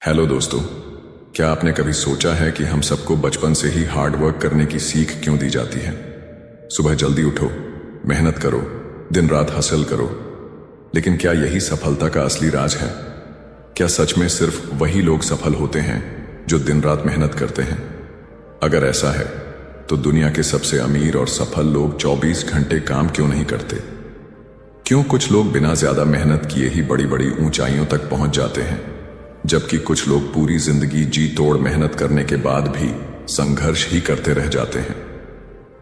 Hello दोस्तों, क्या आपने कभी सोचा है कि हम सबको बचपन से ही हार्ड वर्क करने की सीख क्यों दी जाती है? सुबह जल्दी उठो, मेहनत करो, दिन रात हासिल करो। लेकिन क्या यही सफलता का असली राज है? क्या सच में सिर्फ वही लोग सफल होते हैं जो दिन रात मेहनत करते हैं? अगर ऐसा है तो दुनिया के सबसे अमीर और सफल लोग 24 घंटे काम क्यों नहीं करते? क्यों कुछ लोग बिना ज्यादा मेहनत किए ही बड़ी बड़ी ऊंचाइयों तक पहुंच जाते हैं, जबकि कुछ लोग पूरी जिंदगी जी तोड़ मेहनत करने के बाद भी संघर्ष ही करते रह जाते हैं?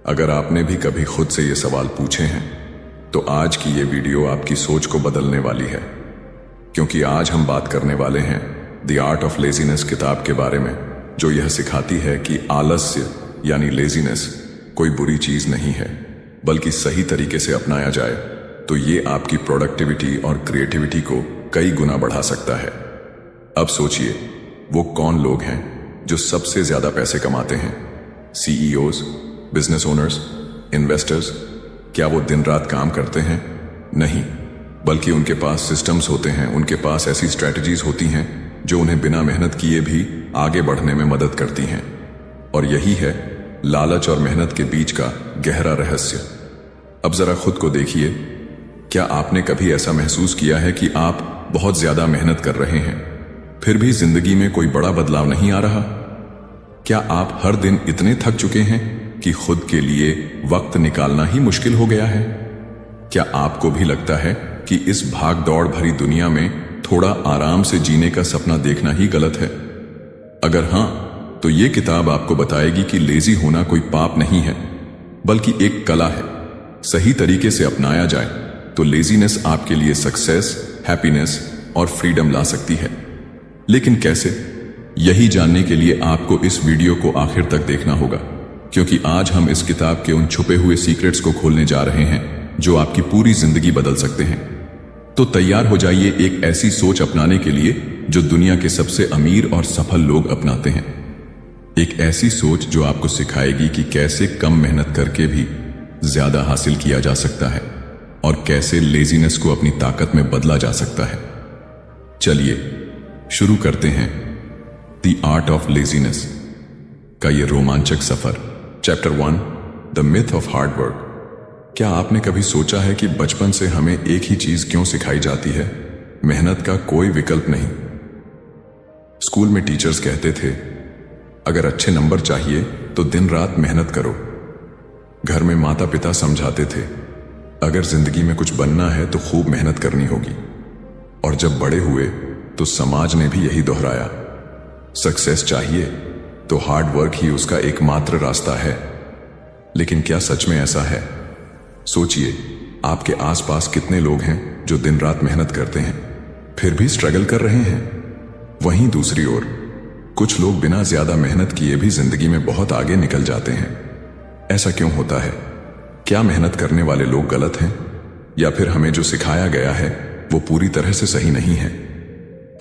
अगर आपने भी कभी खुद से ये सवाल पूछे हैं तो आज की ये वीडियो आपकी सोच को बदलने वाली है, क्योंकि आज हम बात करने वाले हैं द आर्ट ऑफ लेजीनेस किताब के बारे में, जो यह सिखाती है कि आलस्य यानी लेजीनेस कोई बुरी चीज नहीं है, बल्कि सही तरीके से अपनाया जाए तो ये आपकी प्रोडक्टिविटी और क्रिएटिविटी को कई गुना बढ़ा सकता है। अब सोचिए, वो कौन लोग हैं जो सबसे ज्यादा पैसे कमाते हैं? CEOs, business owners, investors. क्या वो दिन रात काम करते हैं? नहीं, बल्कि उनके पास सिस्टम्स होते हैं, उनके पास ऐसी स्ट्रैटेजीज होती हैं जो उन्हें बिना मेहनत किए भी आगे बढ़ने में मदद करती हैं। और यही है लालच और मेहनत के बीच का गहरा रहस्य। अब जरा खुद को देखिए, क्या आपने कभी ऐसा महसूस किया है कि आप बहुत ज्यादा मेहनत कर रहे हैं फिर भी जिंदगी में कोई बड़ा बदलाव नहीं आ रहा? क्या आप हर दिन इतने थक चुके हैं कि खुद के लिए वक्त निकालना ही मुश्किल हो गया है? क्या आपको भी लगता है कि इस भाग दौड़ भरी दुनिया में थोड़ा आराम से जीने का सपना देखना ही गलत है? अगर हां, तो ये किताब आपको बताएगी कि लेजी होना कोई पाप नहीं है, बल्कि एक कला है। सही तरीके से अपनाया जाए तो लेजीनेस आपके लिए सक्सेस, हैप्पीनेस और फ्रीडम ला सकती है। लेकिन कैसे? यही जानने के लिए आपको इस वीडियो को आखिर तक देखना होगा, क्योंकि आज हम इस किताब के उन छुपे हुए सीक्रेट्स को खोलने जा रहे हैं जो आपकी पूरी जिंदगी बदल सकते हैं। तो तैयार हो जाइए एक ऐसी सोच अपनाने के लिए जो दुनिया के सबसे अमीर और सफल लोग अपनाते हैं। एक ऐसी सोच जो आपको सिखाएगी कि कैसे कम मेहनत करके भी ज्यादा हासिल किया जा सकता है और कैसे लेजीनेस को अपनी ताकत में बदला जा सकता है। चलिए शुरू करते हैं द आर्ट ऑफ लेजीनेस का ये रोमांचक सफर। Chapter 1, the myth of hard work. क्या आपने कभी सोचा है कि बचपन से हमें एक ही चीज क्यों सिखाई जाती है? मेहनत का कोई विकल्प नहीं। स्कूल में टीचर्स कहते थे, अगर अच्छे नंबर चाहिए तो दिन रात मेहनत करो। घर में माता पिता समझाते थे, अगर जिंदगी में कुछ बनना है तो खूब मेहनत करनी होगी। और जब बड़े हुए तो समाज ने भी यही दोहराया, सक्सेस चाहिए तो हार्ड वर्क ही उसका एकमात्र रास्ता है। लेकिन क्या सच में ऐसा है? सोचिए, आपके आसपास कितने लोग हैं जो दिन रात मेहनत करते हैं फिर भी स्ट्रगल कर रहे हैं। वहीं दूसरी ओर कुछ लोग बिना ज्यादा मेहनत किए भी जिंदगी में बहुत आगे निकल जाते हैं। ऐसा क्यों होता है? क्या मेहनत करने वाले लोग गलत हैं, या फिर हमें जो सिखाया गया है वो पूरी तरह से सही नहीं है?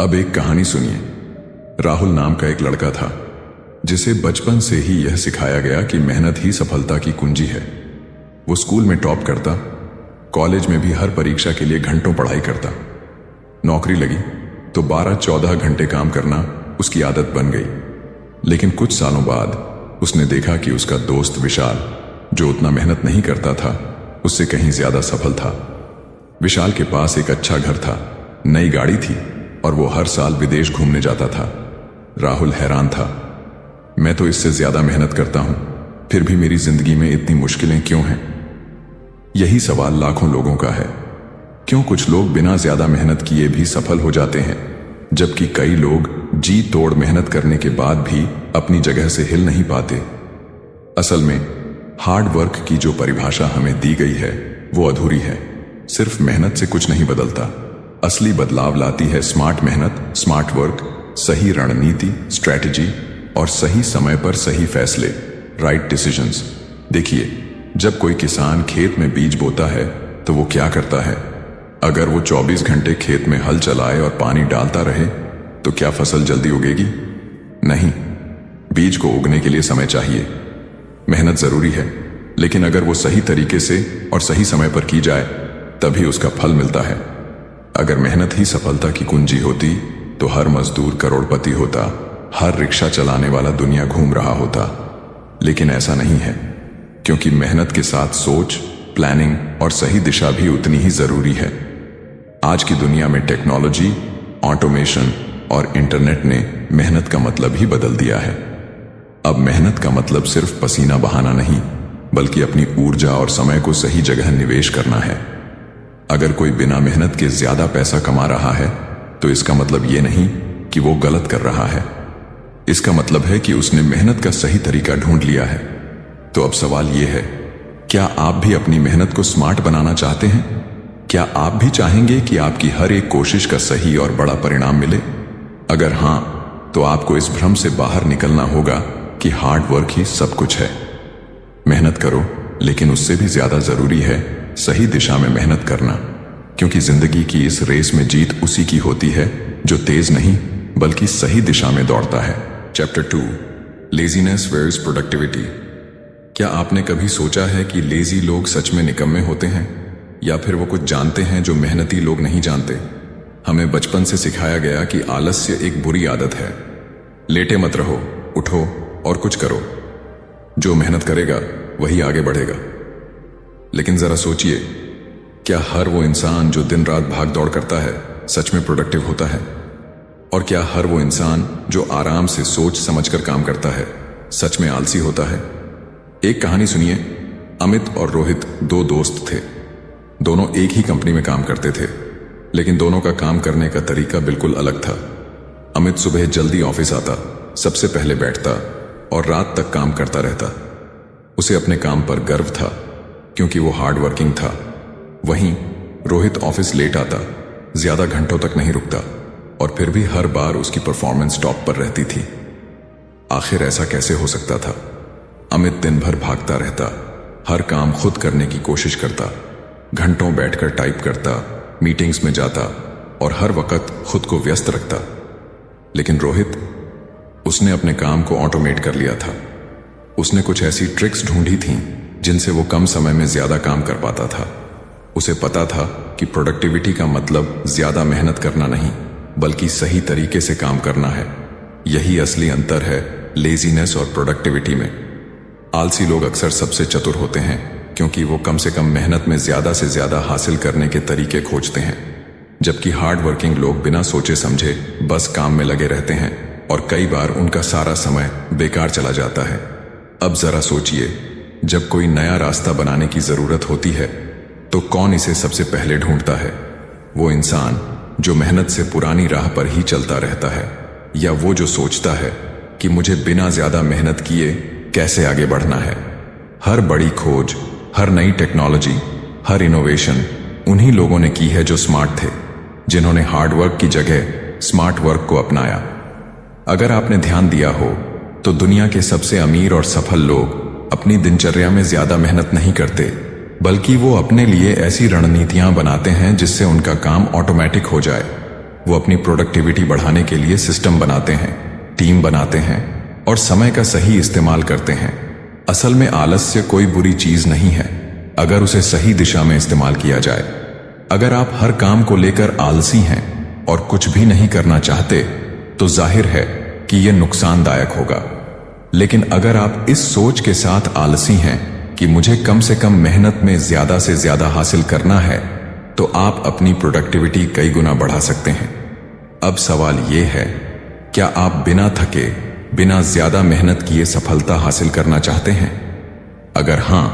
अब एक कहानी सुनिए। राहुल नाम का एक लड़का था जिसे बचपन से ही यह सिखाया गया कि मेहनत ही सफलता की कुंजी है। वो स्कूल में टॉप करता, कॉलेज में भी हर परीक्षा के लिए घंटों पढ़ाई करता। नौकरी लगी तो 12-14 घंटे काम करना उसकी आदत बन गई। लेकिन कुछ सालों बाद उसने देखा कि उसका दोस्त विशाल, जो उतना मेहनत नहीं करता था, उससे कहीं ज्यादा सफल था। विशाल के पास एक अच्छा घर था, नई गाड़ी थी और वो हर साल विदेश घूमने जाता था। राहुल हैरान था, मैं तो इससे ज्यादा मेहनत करता हूं, फिर भी मेरी जिंदगी में इतनी मुश्किलें क्यों हैं? यही सवाल लाखों लोगों का है। क्यों कुछ लोग बिना ज्यादा मेहनत किए भी सफल हो जाते हैं, जबकि कई लोग जी तोड़ मेहनत करने के बाद भी अपनी जगह से हिल नहीं पाते? असल में हार्ड वर्क की जो परिभाषा हमें दी गई है वो अधूरी है। सिर्फ मेहनत से कुछ नहीं बदलता। असली बदलाव लाती है स्मार्ट मेहनत, स्मार्ट वर्क, सही रणनीति, स्ट्रैटेजी और सही समय पर सही फैसले, राइट डिसीजंस। देखिए, जब कोई किसान खेत में बीज बोता है तो वो क्या करता है? अगर वो 24 घंटे खेत में हल चलाए और पानी डालता रहे तो क्या फसल जल्दी उगेगी? नहीं, बीज को उगने के लिए समय चाहिए। मेहनत जरूरी है, लेकिन अगर वो सही तरीके से और सही समय पर की जाए तभी उसका फल मिलता है। अगर मेहनत ही सफलता की कुंजी होती तो तो हर मजदूर करोड़पति होता, हर रिक्शा चलाने वाला दुनिया घूम रहा होता। लेकिन ऐसा नहीं है, क्योंकि मेहनत के साथ सोच, प्लानिंग और सही दिशा भी उतनी ही जरूरी है। आज की दुनिया में टेक्नोलॉजी, ऑटोमेशन और इंटरनेट ने मेहनत का मतलब ही बदल दिया है। अब मेहनत का मतलब सिर्फ पसीना बहाना नहीं, बल्कि अपनी ऊर्जा और समय को सही जगह निवेश करना है। अगर कोई बिना मेहनत के ज्यादा पैसा कमा रहा है, तो इसका मतलब ये नहीं कि वो गलत कर रहा है। इसका मतलब है कि उसने मेहनत का सही तरीका ढूंढ लिया है। तो अब सवाल ये है, क्या आप भी अपनी मेहनत को स्मार्ट बनाना चाहते हैं? क्या आप भी चाहेंगे कि आपकी हर एक कोशिश का सही और बड़ा परिणाम मिले? अगर हां, तो आपको इस भ्रम से बाहर निकलना होगा कि हार्ड वर्क ही सब कुछ है। मेहनत करो, लेकिन उससे भी ज्यादा जरूरी है सही दिशा में मेहनत करना, क्योंकि जिंदगी की इस रेस में जीत उसी की होती है जो तेज नहीं बल्कि सही दिशा में दौड़ता है। Chapter 2, laziness versus productivity. क्या आपने कभी सोचा है कि लेजी लोग सच में निकम्मे होते हैं, या फिर वो कुछ जानते हैं जो मेहनती लोग नहीं जानते? हमें बचपन से सिखाया गया कि आलस्य एक बुरी आदत है। लेटे मत रहो, उठो और कुछ करो। जो मेहनत करेगा वही आगे बढ़ेगा। लेकिन जरा सोचिए, क्या हर वो इंसान जो दिन रात भाग दौड़ करता है सच में प्रोडक्टिव होता है? और क्या हर वो इंसान जो आराम से सोच समझकर काम करता है सच में आलसी होता है? एक कहानी सुनिए। अमित और रोहित दो दोस्त थे। दोनों एक ही कंपनी में काम करते थे, लेकिन दोनों का काम करने का तरीका बिल्कुल अलग था। अमित सुबह जल्दी ऑफिस आता, सबसे पहले बैठता और रात तक काम करता रहता। उसे अपने काम पर गर्व था, क्योंकि वो हार्ड वर्किंग था। वहीं रोहित ऑफिस लेट आता, ज्यादा घंटों तक नहीं रुकता, और फिर भी हर बार उसकी परफॉर्मेंस टॉप पर रहती थी। आखिर ऐसा कैसे हो सकता था? अमित दिन भर भागता रहता, हर काम खुद करने की कोशिश करता, घंटों बैठकर टाइप करता, मीटिंग्स में जाता और हर वक्त खुद को व्यस्त रखता। लेकिन रोहित, उसने अपने काम को ऑटोमेट कर लिया था। उसने कुछ ऐसी ट्रिक्स ढूंढी थीं जिनसे वो कम समय में ज्यादा काम कर पाता था। उसे पता था कि प्रोडक्टिविटी का मतलब ज्यादा मेहनत करना नहीं, बल्कि सही तरीके से काम करना है। यही असली अंतर है लेजीनेस और प्रोडक्टिविटी में। आलसी लोग अक्सर सबसे चतुर होते हैं, क्योंकि वो कम से कम मेहनत में ज्यादा से ज्यादा हासिल करने के तरीके खोजते हैं, जबकि हार्ड वर्किंग लोग बिना सोचे समझे बस काम में लगे रहते हैं और कई बार उनका सारा समय बेकार चला जाता है। अब जरा सोचिए, जब कोई नया रास्ता बनाने की जरूरत होती है तो कौन इसे सबसे पहले ढूंढता है? वो इंसान जो मेहनत से पुरानी राह पर ही चलता रहता है, या वो जो सोचता है कि मुझे बिना ज्यादा मेहनत किए कैसे आगे बढ़ना है? हर बड़ी खोज, हर नई टेक्नोलॉजी, हर इनोवेशन उन्हीं लोगों ने की है जो स्मार्ट थे, जिन्होंने हार्ड वर्क की जगह स्मार्ट वर्क को अपनाया। अगर आपने ध्यान दिया हो तो दुनिया के सबसे अमीर और सफल लोग अपनी दिनचर्या में ज्यादा मेहनत नहीं करते, बल्कि वो अपने लिए ऐसी रणनीतियां बनाते हैं जिससे उनका काम ऑटोमेटिक हो जाए। वो अपनी प्रोडक्टिविटी बढ़ाने के लिए सिस्टम बनाते हैं, टीम बनाते हैं और समय का सही इस्तेमाल करते हैं। असल में आलस्य कोई बुरी चीज नहीं है, अगर उसे सही दिशा में इस्तेमाल किया जाए। अगर आप हर काम को लेकर आलसी हैं और कुछ भी नहीं करना चाहते, तो जाहिर है कि यह नुकसानदायक होगा। लेकिन अगर आप इस सोच के साथ आलसी हैं कि मुझे कम से कम मेहनत में ज्यादा से ज्यादा हासिल करना है, तो आप अपनी प्रोडक्टिविटी कई गुना बढ़ा सकते हैं। अब सवाल यह है, क्या आप बिना थके, बिना ज्यादा मेहनत किए सफलता हासिल करना चाहते हैं? अगर हां,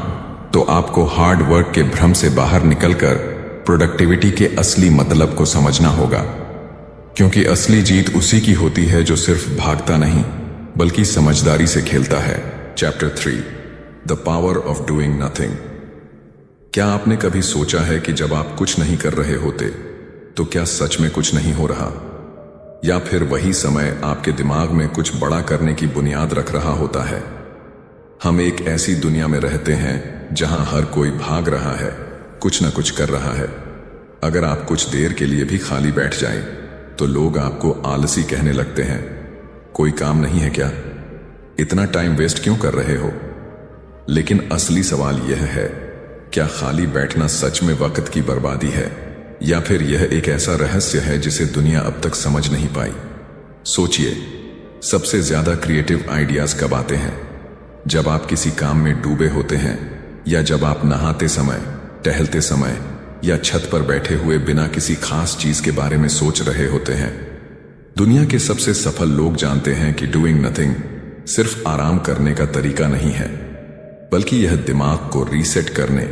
तो आपको हार्ड वर्क के भ्रम से बाहर निकलकर प्रोडक्टिविटी के असली मतलब को समझना होगा, क्योंकि असली जीत उसी की होती है जो सिर्फ भागता नहीं बल्कि समझदारी से खेलता है। Chapter 3, the power of doing nothing. क्या आपने कभी सोचा है कि जब आप कुछ नहीं कर रहे होते तो क्या सच में कुछ नहीं हो रहा, या फिर वही समय आपके दिमाग में कुछ बड़ा करने की बुनियाद रख रहा होता है? हम एक ऐसी दुनिया में रहते हैं जहां हर कोई भाग रहा है, कुछ न कुछ कर रहा है। अगर आप कुछ देर के लिए भी खाली बैठ जाएं, तो लोग आपको आलसी कहने लगते हैं। कोई काम नहीं है क्या? इतना टाइम वेस्ट क्यों कर रहे हो? लेकिन असली सवाल यह है, क्या खाली बैठना सच में वक्त की बर्बादी है, या फिर यह एक ऐसा रहस्य है जिसे दुनिया अब तक समझ नहीं पाई? सोचिए, सबसे ज्यादा क्रिएटिव आइडियाज कब आते हैं? जब आप किसी काम में डूबे होते हैं, या जब आप नहाते समय, टहलते समय, या छत पर बैठे हुए बिना किसी खास चीज के बारे में सोच रहे होते हैं। दुनिया के सबसे सफल लोग जानते हैं कि डूइंग नथिंग सिर्फ आराम करने का तरीका नहीं है, बल्कि यह दिमाग को रीसेट करने,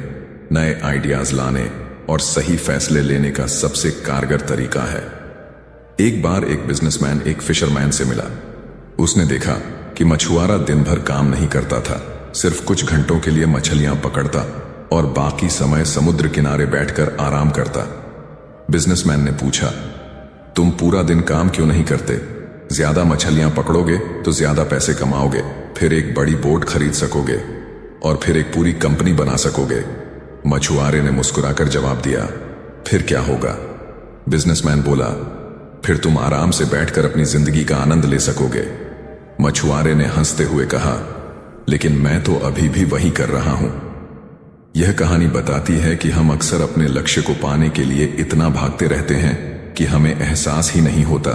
नए आइडियाज लाने और सही फैसले लेने का सबसे कारगर तरीका है। एक बार एक बिजनेसमैन एक फिशरमैन से मिला। उसने देखा कि मछुआरा दिन भर काम नहीं करता था, सिर्फ कुछ घंटों के लिए मछलियां पकड़ता और बाकी समय समुद्र किनारे बैठकर आराम करता। बिजनेसमैन ने पूछा, तुम पूरा दिन काम क्यों नहीं करते? ज्यादा मछलियां पकड़ोगे तो ज्यादा पैसे कमाओगे, फिर एक बड़ी बोट खरीद सकोगे और फिर एक पूरी कंपनी बना सकोगे। मछुआरे ने मुस्कुराकर जवाब दिया, फिर क्या होगा? बिजनेसमैन बोला, फिर तुम आराम से बैठकर अपनी जिंदगी का आनंद ले सकोगे। मछुआरे ने हंसते हुए कहा, लेकिन मैं तो अभी भी वही कर रहा हूं। यह कहानी बताती है कि हम अक्सर अपने लक्ष्य को पाने के लिए इतना भागते रहते हैं कि हमें एहसास ही नहीं होता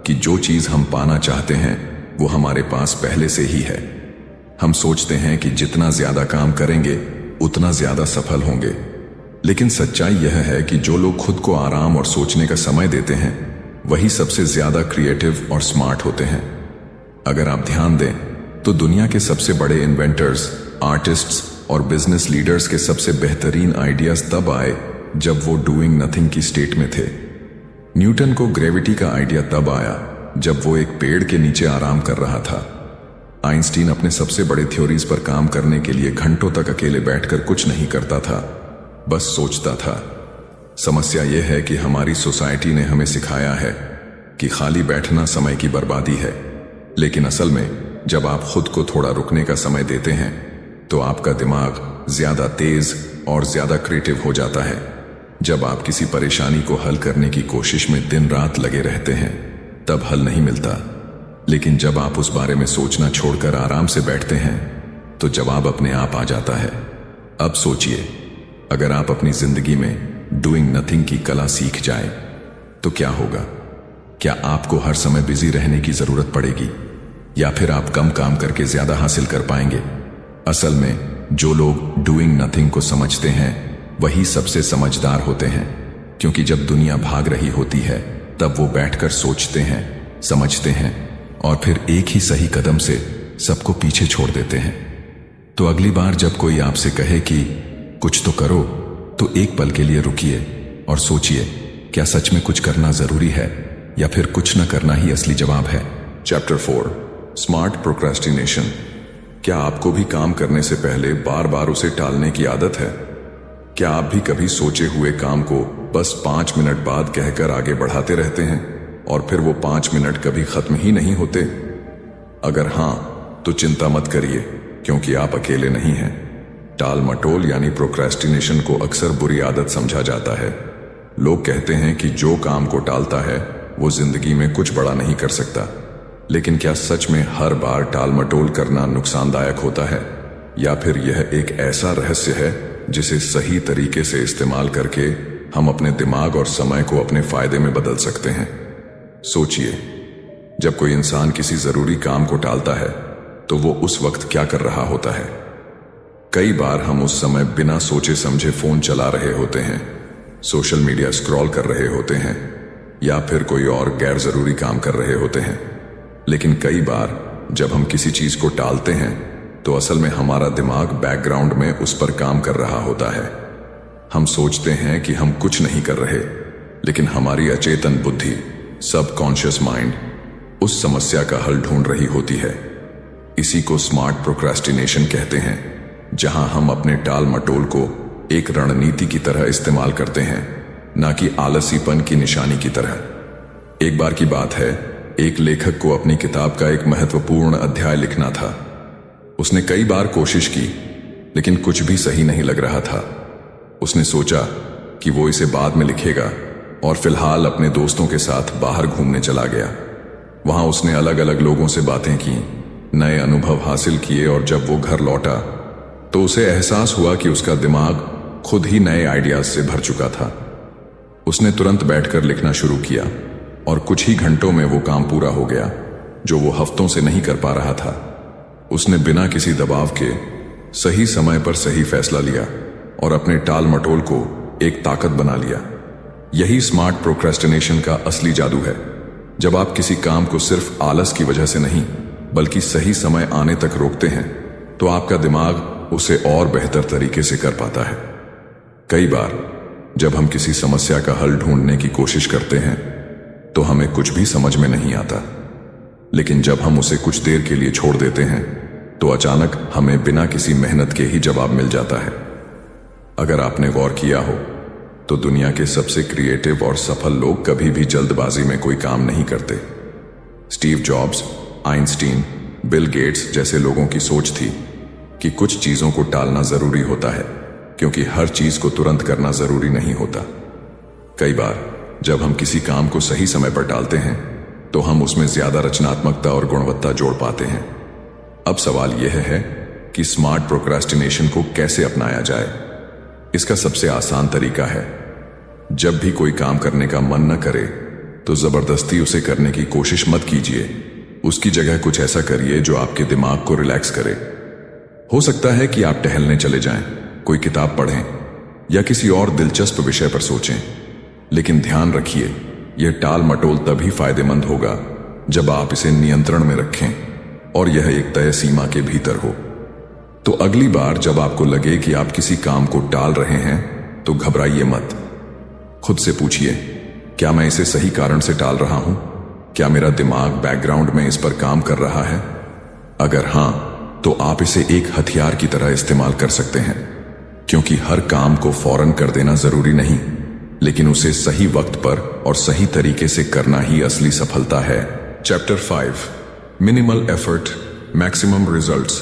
कि जो चीज हम पाना चाहते हैं वो हमारे पास पहले से ही है। हम सोचते हैं कि जितना ज्यादा काम करेंगे उतना ज्यादा सफल होंगे, लेकिन सच्चाई यह है कि जो लोग खुद को आराम और सोचने का समय देते हैं वही सबसे ज्यादा क्रिएटिव और स्मार्ट होते हैं। अगर आप ध्यान दें तो दुनिया के सबसे बड़े इन्वेंटर्स, आर्टिस्ट्स और बिजनेस लीडर्स के सबसे बेहतरीन आइडियाज तब आए जब वो डूइंग नथिंग की स्टेट में थे। न्यूटन को ग्रेविटी का आइडिया तब आया जब वो एक पेड़ के नीचे आराम कर रहा था। आइंस्टीन अपने सबसे बड़े थ्योरीज पर काम करने के लिए घंटों तक अकेले बैठकर कुछ नहीं करता था, बस सोचता था। समस्या यह है कि हमारी सोसाइटी ने हमें सिखाया है कि खाली बैठना समय की बर्बादी है, लेकिन असल में जब आप खुद को थोड़ा रुकने का समय देते हैं तो आपका दिमाग ज्यादा तेज और ज्यादा क्रिएटिव हो जाता है। जब आप किसी परेशानी को हल करने की कोशिश में दिन रात लगे रहते हैं तब हल नहीं मिलता, लेकिन जब आप उस बारे में सोचना छोड़कर आराम से बैठते हैं तो जवाब अपने आप आ जाता है। अब सोचिए, अगर आप अपनी जिंदगी में डूइंग नथिंग की कला सीख जाएं तो क्या होगा? क्या आपको हर समय बिजी रहने की जरूरत पड़ेगी, या फिर आप कम काम करके ज्यादा हासिल कर पाएंगे? असल में जो लोग डूइंग नथिंग को समझते हैं वही सबसे समझदार होते हैं, क्योंकि जब दुनिया भाग रही होती है तब वो बैठकर सोचते हैं, समझते हैं और फिर एक ही सही कदम से सबको पीछे छोड़ देते हैं। तो अगली बार जब कोई आपसे कहे कि कुछ तो करो, तो एक पल के लिए रुकिए और सोचिए, क्या सच में कुछ करना जरूरी है या फिर कुछ न करना ही असली जवाब है? Chapter 4, smart procrastination. क्या आपको भी काम करने से पहले बार बार उसे टालने की आदत है? क्या आप भी कभी सोचे हुए काम को बस 5 मिनट बाद कहकर आगे बढ़ाते रहते हैं और फिर वो 5 मिनट कभी खत्म ही नहीं होते? अगर हां, तो चिंता मत करिए, क्योंकि आप अकेले नहीं हैं। टाल मटोल यानी प्रोक्रेस्टिनेशन को अक्सर बुरी आदत समझा जाता है। लोग कहते हैं कि जो काम को टालता है वो जिंदगी में कुछ बड़ा नहीं कर सकता, लेकिन क्या सच में हर बार टाल मटोल करना नुकसानदायक होता है, या फिर यह एक ऐसा रहस्य है जिसे सही तरीके से इस्तेमाल करके हम अपने दिमाग और समय को अपने फायदे में बदल सकते हैं? सोचिए, जब कोई इंसान किसी जरूरी काम को टालता है तो वो उस वक्त क्या कर रहा होता है? कई बार हम उस समय बिना सोचे समझे फोन चला रहे होते हैं, सोशल मीडिया स्क्रॉल कर रहे होते हैं, या फिर कोई और गैर जरूरी काम कर रहे होते हैं। लेकिन कई बार जब हम किसी चीज को टालते हैं तो असल में हमारा दिमाग बैकग्राउंड में उस पर काम कर रहा होता है। हम सोचते हैं कि हम कुछ नहीं कर रहे, लेकिन हमारी अचेतन बुद्धि, सबकॉन्शियस माइंड, उस समस्या का हल ढूंढ रही होती है। इसी को स्मार्ट प्रोक्रेस्टिनेशन कहते हैं, जहां हम अपने टाल मटोल को एक रणनीति की तरह इस्तेमाल करते हैं, ना कि आलसीपन की निशानी की तरह। एक बार की बात है, एक लेखक को अपनी किताब का एक महत्वपूर्ण अध्याय लिखना था। उसने कई बार कोशिश की, लेकिन कुछ भी सही नहीं लग रहा था। उसने सोचा कि वो इसे बाद में लिखेगा और फिलहाल अपने दोस्तों के साथ बाहर घूमने चला गया। वहां उसने अलग अलग लोगों से बातें की, नए अनुभव हासिल किए, और जब वो घर लौटा तो उसे एहसास हुआ कि उसका दिमाग खुद ही नए आइडियाज से भर चुका था। उसने तुरंत बैठकर लिखना शुरू किया और कुछ ही घंटों में वो काम पूरा हो गया जो वो हफ्तों से नहीं कर पा रहा था। उसने बिना किसी दबाव के सही समय पर सही फैसला लिया और अपने टाल मटोल को एक ताकत बना लिया। यही स्मार्ट प्रोक्रेस्टिनेशन का असली जादू है। जब आप किसी काम को सिर्फ आलस की वजह से नहीं बल्कि सही समय आने तक रोकते हैं तो आपका दिमाग उसे और बेहतर तरीके से कर पाता है। कई बार जब हम किसी समस्या का हल ढूंढने की कोशिश करते हैं तो हमें कुछ भी समझ में नहीं आता, लेकिन जब हम उसे कुछ देर के लिए छोड़ देते हैं तो अचानक हमें बिना किसी मेहनत के ही जवाब मिल जाता है। अगर आपने गौर किया हो तो दुनिया के सबसे क्रिएटिव और सफल लोग कभी भी जल्दबाजी में कोई काम नहीं करते। Steve jobs, Einstein, Bill Gates जैसे लोगों की सोच थी कि कुछ चीजों को टालना जरूरी होता है क्योंकि हर चीज को तुरंत करना जरूरी नहीं होता। कई बार जब हम किसी काम को सही समय पर टालते हैं तो हम उसमें ज्यादा रचनात्मकता और गुणवत्ता जोड़ पाते हैं। अब सवाल यह है कि स्मार्ट प्रोक्रेस्टिनेशन को कैसे अपनाया जाए। इसका सबसे आसान तरीका है, जब भी कोई काम करने का मन न करे तो जबरदस्ती उसे करने की कोशिश मत कीजिए। उसकी जगह कुछ ऐसा करिए जो आपके दिमाग को रिलैक्स करे। हो सकता है कि आप टहलने चले जाएं, कोई किताब पढ़ें या किसी और दिलचस्प विषय पर सोचें, लेकिन ध्यान रखिए यह टाल मटोल तभी फायदेमंद होगा जब आप इसे नियंत्रण में रखें और यह एक तय सीमा के भीतर हो। तो अगली बार जब आपको लगे कि आप किसी काम को टाल रहे हैं तो घबराइए मत। खुद से पूछिए, क्या मैं इसे सही कारण से टाल रहा हूं? क्या मेरा दिमाग बैकग्राउंड में इस पर काम कर रहा है? अगर हां, तो आप इसे एक हथियार की तरह इस्तेमाल कर सकते हैं, क्योंकि हर काम को फौरन कर देना जरूरी नहीं, लेकिन उसे सही वक्त पर और सही तरीके से करना ही असली सफलता है। Chapter 5, minimal effort maximum results.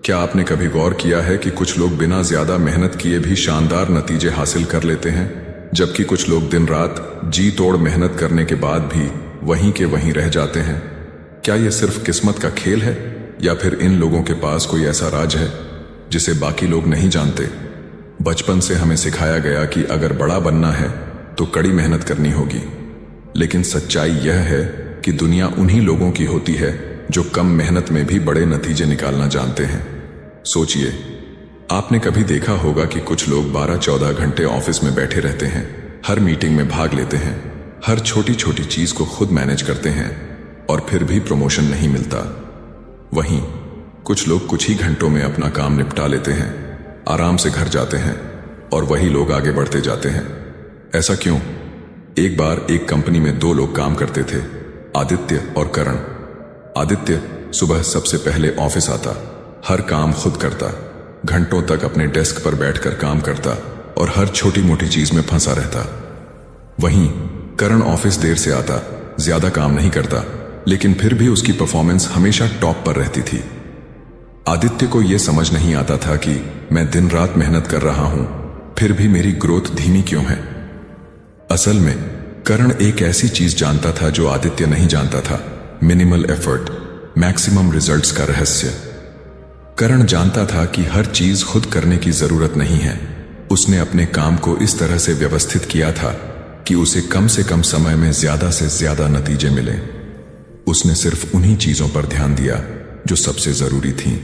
क्या आपने कभी गौर किया है कि कुछ लोग बिना ज्यादा मेहनत किए भी शानदार नतीजे हासिल कर लेते हैं, जबकि कुछ लोग दिन रात जी तोड़ मेहनत करने के बाद भी वहीं के वहीं रह जाते हैं? क्या यह सिर्फ किस्मत का खेल है या फिर इन लोगों के पास कोई ऐसा राज है जिसे बाकी लोग नहीं जानते? बचपन से हमें सिखाया गया कि अगर बड़ा बनना है तो कड़ी मेहनत करनी होगी, लेकिन सच्चाई यह है कि दुनिया उन्हीं लोगों की होती है जो कम मेहनत में भी बड़े नतीजे निकालना जानते हैं। सोचिए, आपने कभी देखा होगा कि कुछ लोग 12-14 घंटे ऑफिस में बैठे रहते हैं, हर मीटिंग में भाग लेते हैं, हर छोटी छोटी चीज को खुद मैनेज करते हैं और फिर भी प्रमोशन नहीं मिलता। वहीं कुछ लोग कुछ ही घंटों में अपना काम निपटा लेते हैं, आराम से घर जाते हैं और वही लोग आगे बढ़ते जाते हैं। ऐसा क्यों? एक बार एक कंपनी में 2 लोग काम करते थे, आदित्य और करण। आदित्य सुबह सबसे पहले ऑफिस आता, हर काम खुद करता, घंटों तक अपने डेस्क पर बैठकर काम करता और हर छोटी मोटी चीज में फंसा रहता। वहीं करण ऑफिस देर से आता, ज्यादा काम नहीं करता, लेकिन फिर भी उसकी परफॉर्मेंस हमेशा टॉप पर रहती थी। आदित्य को यह समझ नहीं आता था कि मैं दिन रात मेहनत कर रहा हूं, फिर भी मेरी ग्रोथ धीमी क्यों है। असल में करण एक ऐसी चीज जानता था जो आदित्य नहीं जानता था, मिनिमल एफर्ट मैक्सिमम रिजल्ट्स का रहस्य। करण जानता था कि हर चीज खुद करने की जरूरत नहीं है। उसने अपने काम को इस तरह से व्यवस्थित किया था कि उसे कम से कम समय में ज्यादा से ज्यादा नतीजे मिले। उसने सिर्फ उन्हीं चीजों पर ध्यान दिया जो सबसे जरूरी थीं,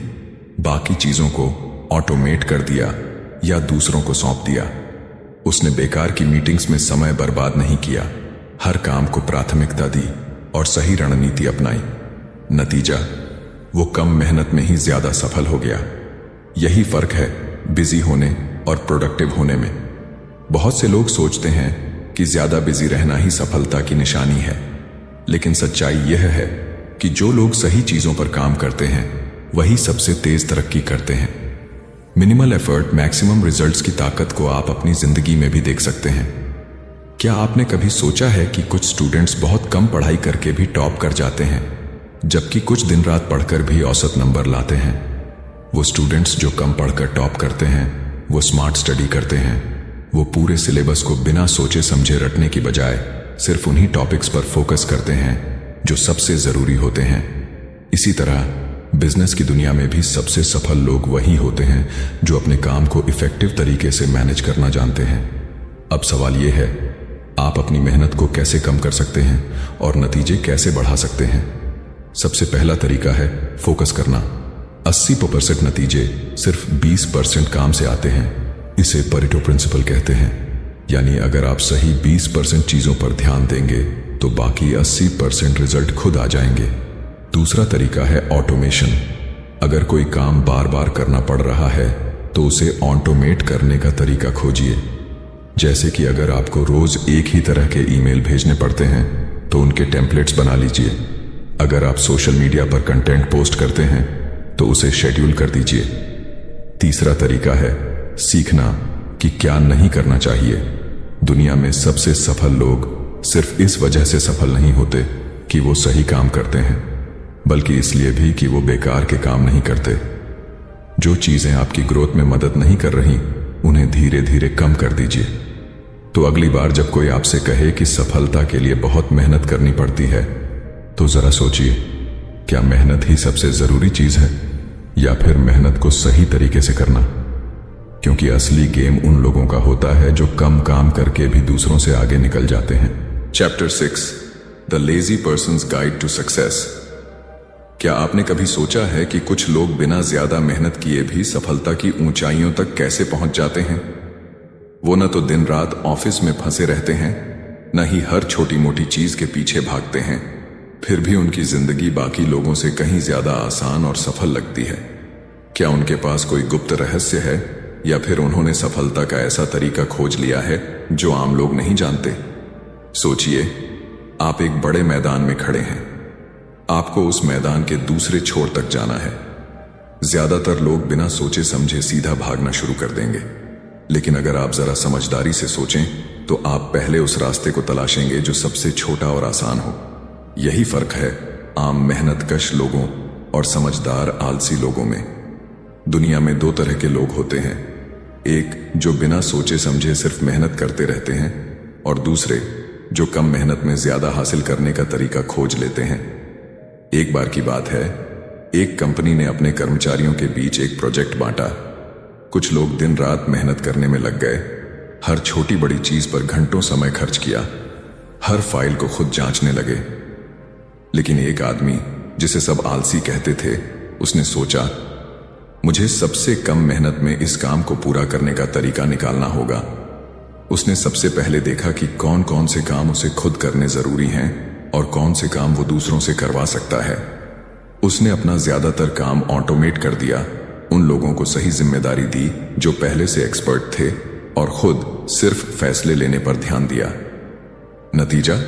बाकी चीजों को ऑटोमेट कर दिया या दूसरों को सौंप दिया। उसने बेकार की मीटिंग्स में समय बर्बाद नहीं किया, हर काम को प्राथमिकता दी और सही रणनीति अपनाई। नतीजा, वो कम मेहनत में ही ज्यादा सफल हो गया। यही फर्क है बिजी होने और प्रोडक्टिव होने में। बहुत से लोग सोचते हैं कि ज्यादा बिजी रहना ही सफलता की निशानी है, लेकिन सच्चाई यह है कि जो लोग सही चीजों पर काम करते हैं वही सबसे तेज तरक्की करते हैं। मिनिमल एफर्ट मैक्सिमम रिजल्ट्स की ताकत को आप अपनी जिंदगी में भी देख सकते हैं। क्या आपने कभी सोचा है कि कुछ स्टूडेंट्स बहुत कम पढ़ाई करके भी टॉप कर जाते हैं, जबकि कुछ दिन रात पढ़कर भी औसत नंबर लाते हैं? वो स्टूडेंट्स जो कम पढ़कर टॉप करते हैं वो स्मार्ट स्टडी करते हैं। वो पूरे सिलेबस को बिना सोचे समझे रटने की बजाय सिर्फ उन्हीं टॉपिक्स पर फोकस करते हैं जो सबसे जरूरी होते हैं। इसी तरह बिजनेस की दुनिया में भी सबसे सफल लोग वही होते हैं जो अपने काम को इफेक्टिव तरीके से मैनेज करना जानते हैं। अब सवाल यह है आप अपनी मेहनत को कैसे कम कर सकते हैं और नतीजे कैसे बढ़ा सकते हैं। सबसे पहला तरीका है फोकस करना। 80% नतीजे सिर्फ 20% काम से आते हैं। इसे परेटो प्रिंसिपल कहते हैं, यानी अगर आप सही 20% चीजों पर ध्यान देंगे तो बाकी 80% रिजल्ट खुद आ जाएंगे। दूसरा तरीका है ऑटोमेशन। अगर कोई काम बार बार करना पड़ रहा है तो उसे ऑटोमेट करने का तरीका खोजिए। जैसे कि अगर आपको रोज एक ही तरह के ईमेल भेजने पड़ते हैं तो उनके टेम्पलेट्स बना लीजिए। अगर आप सोशल मीडिया पर कंटेंट पोस्ट करते हैं तो उसे शेड्यूल कर दीजिए। तीसरा तरीका है सीखना कि क्या नहीं करना चाहिए। दुनिया में सबसे सफल लोग सिर्फ इस वजह से सफल नहीं होते कि वो सही काम करते हैं, बल्कि इसलिए भी कि वो बेकार के काम नहीं करते। जो चीजें आपकी ग्रोथ में मदद नहीं कर रही उन्हें धीरे धीरे कम कर दीजिए। तो अगली बार जब कोई आपसे कहे कि सफलता के लिए बहुत मेहनत करनी पड़ती है तो जरा सोचिए, क्या मेहनत ही सबसे जरूरी चीज है या फिर मेहनत को सही तरीके से करना। क्योंकि असली गेम उन लोगों का होता है जो कम काम करके भी दूसरों से आगे निकल जाते हैं। Chapter 6 the lazy person's guide to success. क्या आपने कभी सोचा है कि कुछ लोग बिना ज्यादा मेहनत किए भी सफलता की ऊंचाइयों तक कैसे पहुंच जाते हैं। वो न तो दिन रात ऑफिस में फंसे रहते हैं, न ही हर छोटी मोटी चीज के पीछे भागते हैं, फिर भी उनकी जिंदगी बाकी लोगों से कहीं ज्यादा आसान और सफल लगती है। क्या उनके पास कोई गुप्त रहस्य है या फिर उन्होंने सफलता का ऐसा तरीका खोज लिया है जो आम लोग नहीं जानते। सोचिए, आप एक बड़े मैदान में खड़े हैं। आपको उस मैदान के दूसरे छोर तक जाना है। ज्यादातर लोग बिना सोचे समझे सीधा भागना शुरू कर देंगे, लेकिन अगर आप जरा समझदारी से सोचें तो आप पहले उस रास्ते को तलाशेंगे जो सबसे छोटा और आसान हो। यही फर्क है आम मेहनतकश लोगों और समझदार आलसी लोगों में। दुनिया में दो तरह के लोग होते हैं, एक जो बिना सोचे समझे सिर्फ मेहनत करते रहते हैं और दूसरे जो कम मेहनत में ज्यादा हासिल करने का तरीका खोज लेते हैं। एक बार की बात है, एक कंपनी ने अपने कर्मचारियों के बीच एक प्रोजेक्ट बांटा। कुछ लोग दिन रात मेहनत करने में लग गए, हर छोटी बड़ी चीज पर घंटों समय खर्च किया, हर फाइल को खुद जांचने लगे। लेकिन एक आदमी जिसे सब आलसी कहते थे, उसने सोचा मुझे सबसे कम मेहनत में इस काम को पूरा करने का तरीका निकालना होगा। उसने सबसे पहले देखा कि कौन कौन से काम उसे खुद करने जरूरी हैं और कौन से काम वो दूसरों से करवा सकता है। उसने अपना ज्यादातर काम ऑटोमेट कर दिया, उन लोगों को सही जिम्मेदारी दी जो पहले से एक्सपर्ट थे और खुद सिर्फ फैसले लेने पर ध्यान दिया। नतीजा,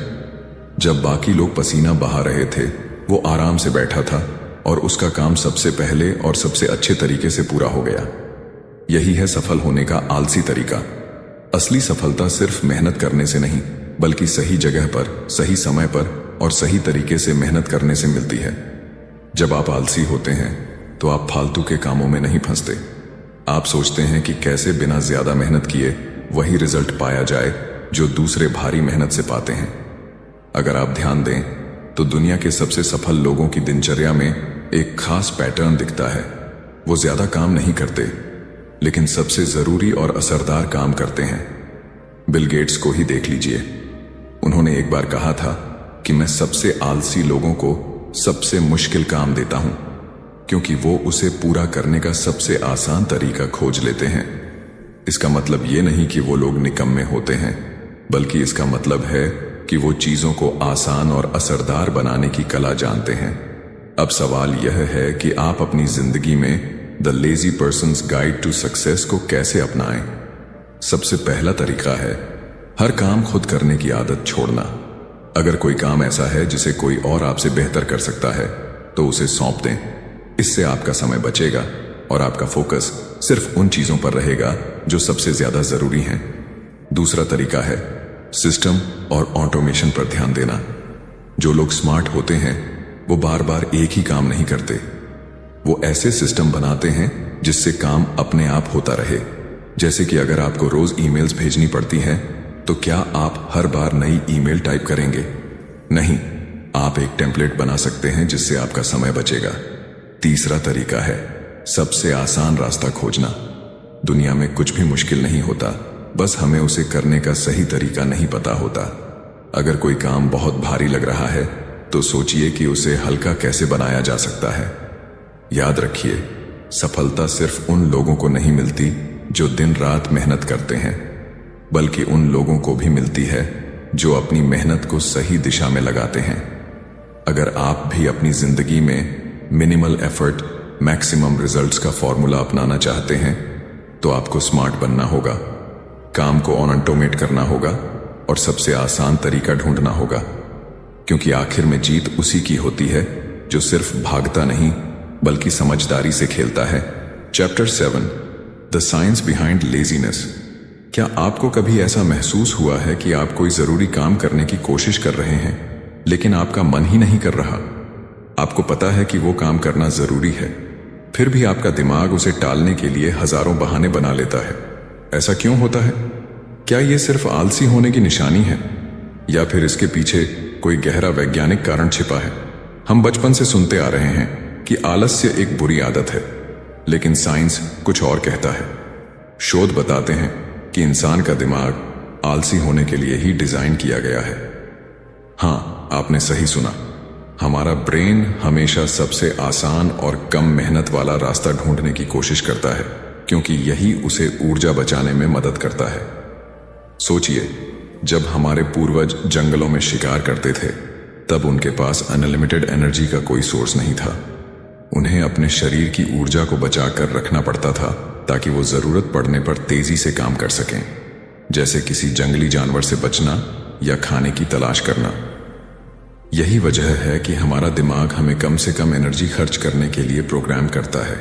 जब बाकी लोग पसीना बहा रहे थे वो आराम से बैठा था और उसका काम सबसे पहले और सबसे अच्छे तरीके से पूरा हो गया। यही है सफल होने का आलसी तरीका। असली सफलता सिर्फ मेहनत करने से नहीं, बल्कि सही जगह पर, सही समय पर और सही तरीके से मेहनत करने से मिलती है। जब आप आलसी होते हैं तो आप फालतू के कामों में नहीं फंसते। आप सोचते हैं कि कैसे बिना ज्यादा मेहनत किए वही रिजल्ट पाया जाए जो दूसरे भारी मेहनत से पाते हैं। अगर आप ध्यान दें तो दुनिया के सबसे सफल लोगों की दिनचर्या में एक खास पैटर्न दिखता है। वो ज्यादा काम नहीं करते, लेकिन सबसे जरूरी और असरदार काम करते हैं। बिल गेट्स को ही देख लीजिए। उन्होंने एक बार कहा था कि मैं सबसे आलसी लोगों को सबसे मुश्किल काम देता हूं, क्योंकि वो उसे पूरा करने का सबसे आसान तरीका खोज लेते हैं। इसका मतलब ये नहीं कि वो लोग निकम्मे होते हैं, बल्कि इसका मतलब है कि वो चीजों को आसान और असरदार बनाने की कला जानते हैं। अब सवाल यह है कि आप अपनी जिंदगी में the lazy person's guide to success को कैसे अपनाएं। सबसे पहला तरीका है हर काम खुद करने की आदत छोड़ना। अगर कोई काम ऐसा है जिसे कोई और आपसे बेहतर कर सकता है तो उसे सौंप दें। इससे आपका समय बचेगा और आपका फोकस सिर्फ उन चीजों पर रहेगा जो सबसे ज्यादा जरूरी हैं। दूसरा तरीका है सिस्टम और ऑटोमेशन पर ध्यान देना। जो लोग स्मार्ट होते हैं वो बार बार एक ही काम नहीं करते। वो ऐसे सिस्टम बनाते हैं जिससे काम अपने आप होता रहे। जैसे कि अगर आपको रोज ईमेल्स भेजनी पड़ती हैं, तो क्या आप हर बार नई ईमेल टाइप करेंगे? नहीं, आप एक टेम्पलेट बना सकते हैं जिससे आपका समय बचेगा। तीसरा तरीका है सबसे आसान रास्ता खोजना। दुनिया में कुछ भी मुश्किल नहीं होता, बस हमें उसे करने का सही तरीका नहीं पता होता। अगर कोई काम बहुत भारी लग रहा है तो सोचिए कि उसे हल्का कैसे बनाया जा सकता है। याद रखिए, सफलता सिर्फ उन लोगों को नहीं मिलती जो दिन रात मेहनत करते हैं, बल्कि उन लोगों को भी मिलती है जो अपनी मेहनत को सही दिशा में लगाते हैं। अगर आप भी अपनी जिंदगी में मिनिमल एफर्ट मैक्सिमम रिजल्ट्स का फॉर्मूला अपनाना चाहते हैं तो आपको स्मार्ट बनना होगा, काम को ऑटोमेट करना होगा और सबसे आसान तरीका ढूंढना होगा, क्योंकि आखिर में जीत उसी की होती है जो सिर्फ भागता नहीं बल्कि समझदारी से खेलता है। Chapter 7, the science behind laziness. क्या आपको कभी ऐसा महसूस हुआ है कि आप कोई जरूरी काम करने की कोशिश कर रहे हैं लेकिन आपका मन ही नहीं कर रहा? आपको पता है कि वो काम करना जरूरी है, फिर भी आपका दिमाग उसे टालने के लिए हजारों बहाने बना लेता है। ऐसा क्यों होता है? क्या ये सिर्फ आलसी होने की निशानी है या फिर इसके पीछे कोई गहरा वैज्ञानिक कारण छिपा है? हम बचपन से सुनते आ रहे हैं कि आलस्य एक बुरी आदत है, लेकिन साइंस कुछ और कहता है। शोध बताते हैं कि इंसान का दिमाग आलसी होने के लिए ही डिजाइन किया गया है। हाँ, आपने सही सुना। हमारा ब्रेन हमेशा सबसे आसान और कम मेहनत वाला रास्ता ढूंढने की कोशिश करता है, क्योंकि यही उसे ऊर्जा बचाने में मदद करता है। सोचिए, जब हमारे पूर्वज जंगलों में शिकार करते थे तब उनके पास अनलिमिटेड एनर्जी का कोई सोर्स नहीं था। उन्हें अपने शरीर की ऊर्जा को बचाकर रखना पड़ता था ताकि वो जरूरत पड़ने पर तेजी से काम कर सकें, जैसे किसी जंगली जानवर से बचना या खाने की तलाश करना। यही वजह है कि हमारा दिमाग हमें कम से कम एनर्जी खर्च करने के लिए प्रोग्राम करता है।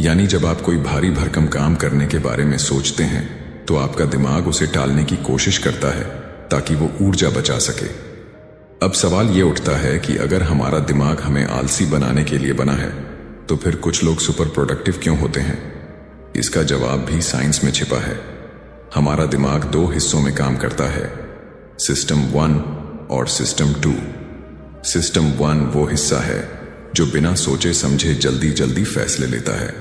यानी जब आप कोई भारी भरकम काम करने के बारे में सोचते हैं तो आपका दिमाग उसे टालने की कोशिश करता है ताकि वो ऊर्जा बचा सके। अब सवाल ये उठता है कि अगर हमारा दिमाग हमें आलसी बनाने के लिए बना है तो फिर कुछ लोग सुपर प्रोडक्टिव क्यों होते हैं? इसका जवाब भी साइंस में छिपा है। हमारा दिमाग दो हिस्सों में काम करता है, सिस्टम 1 और सिस्टम 2। सिस्टम 1 वो हिस्सा है जो बिना सोचे समझे जल्दी जल्दी फैसले लेता है,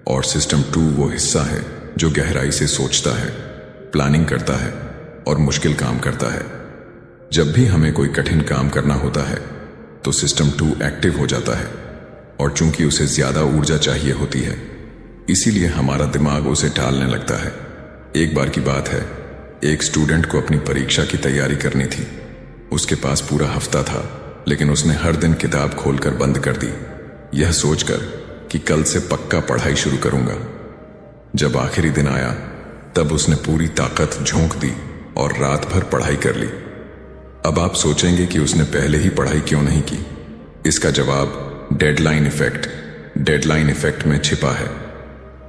और सिस्टम 2 वो हिस्सा है जो गहराई से सोचता है, प्लानिंग करता है और मुश्किल काम करता है। जब भी हमें कोई कठिन काम करना होता है तो सिस्टम 2 एक्टिव हो जाता है, और चूंकि उसे ज्यादा ऊर्जा चाहिए होती है इसीलिए हमारा दिमाग उसे टालने लगता है। एक बार की बात है, एक स्टूडेंट को अपनी परीक्षा की तैयारी करनी थी। उसके पास पूरा हफ्ता था, लेकिन उसने हर दिन किताब खोलकर बंद कर दी, यह सोचकर कि कल से पक्का पढ़ाई शुरू करूंगा। जब आखिरी दिन आया तब उसने पूरी ताकत झोंक दी और रात भर पढ़ाई कर ली। अब आप सोचेंगे कि उसने पहले ही पढ़ाई क्यों नहीं की? इसका जवाब डेडलाइन इफेक्ट में छिपा है।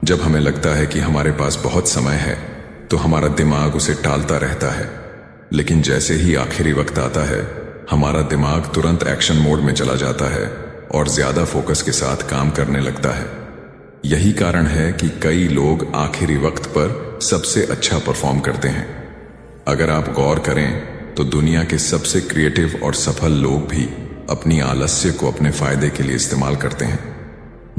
जब हमें लगता है कि हमारे पास बहुत समय है तो हमारा दिमाग उसे टालता रहता है, लेकिन जैसे ही आखिरी वक्त आता है हमारा दिमाग तुरंत एक्शन मोड में चला जाता है और ज्यादा फोकस के साथ काम करने लगता है। यही कारण है कि कई लोग आखिरी वक्त पर सबसे अच्छा परफॉर्म करते हैं। अगर आप गौर करें तो दुनिया के सबसे क्रिएटिव और सफल लोग भी अपनी आलस्य को अपने फायदे के लिए इस्तेमाल करते हैं।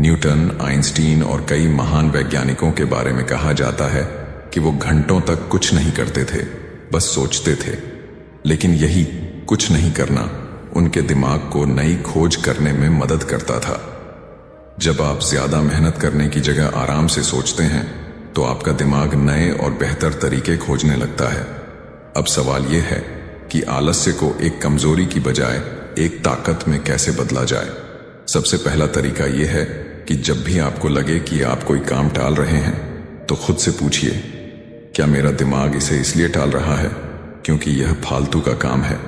न्यूटन, आइंस्टीन और कई महान वैज्ञानिकों के बारे में कहा जाता है कि वो घंटों तक कुछ नहीं करते थे, बस सोचते थे। लेकिन यही कुछ नहीं करना उनके दिमाग को नई खोज करने में मदद करता था। जब आप ज्यादा मेहनत करने की जगह आराम से सोचते हैं तो आपका दिमाग नए और बेहतर तरीके खोजने लगता है। अब सवाल यह है कि आलस्य को एक कमजोरी की बजाय एक ताकत में कैसे बदला जाए। सबसे पहला तरीका यह है कि जब भी आपको लगे कि आप कोई काम टाल रहे हैं तो खुद से पूछिए, क्या मेरा दिमाग इसे इसलिए टाल रहा है क्योंकि यह फालतू का काम है,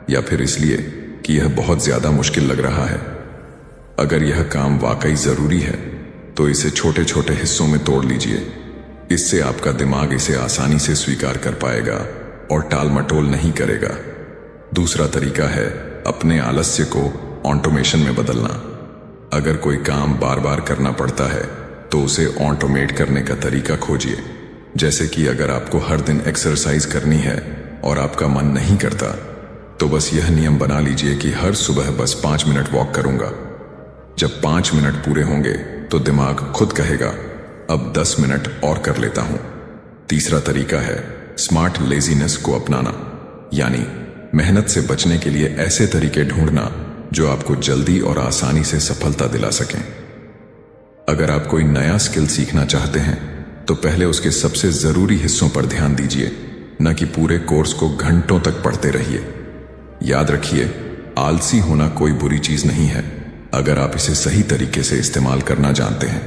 या फिर इसलिए कि यह बहुत ज्यादा मुश्किल लग रहा है? अगर यह काम वाकई जरूरी है तो इसे छोटे छोटे हिस्सों में तोड़ लीजिए। इससे आपका दिमाग इसे आसानी से स्वीकार कर पाएगा और टाल मटोल नहीं करेगा। दूसरा तरीका है अपने आलस्य को ऑटोमेशन में बदलना। अगर कोई काम बार बार करना पड़ता है तो उसे ऑटोमेट करने का तरीका खोजिए। जैसे कि अगर आपको हर दिन एक्सरसाइज करनी है और आपका मन नहीं करता तो बस यह नियम बना लीजिए कि हर सुबह बस 5 मिनट वॉक करूंगा। जब 5 मिनट पूरे होंगे तो दिमाग खुद कहेगा अब 10 मिनट और कर लेता हूं। तीसरा तरीका है स्मार्ट लेजीनेस को अपनाना, यानी मेहनत से बचने के लिए ऐसे तरीके ढूंढना जो आपको जल्दी और आसानी से सफलता दिला सकें। अगर आप कोई नया स्किल सीखना चाहते हैं तो पहले उसके सबसे जरूरी हिस्सों पर ध्यान दीजिए, न कि पूरे कोर्स को घंटों तक पढ़ते रहिए। याद रखिए, आलसी होना कोई बुरी चीज नहीं है अगर आप इसे सही तरीके से इस्तेमाल करना जानते हैं।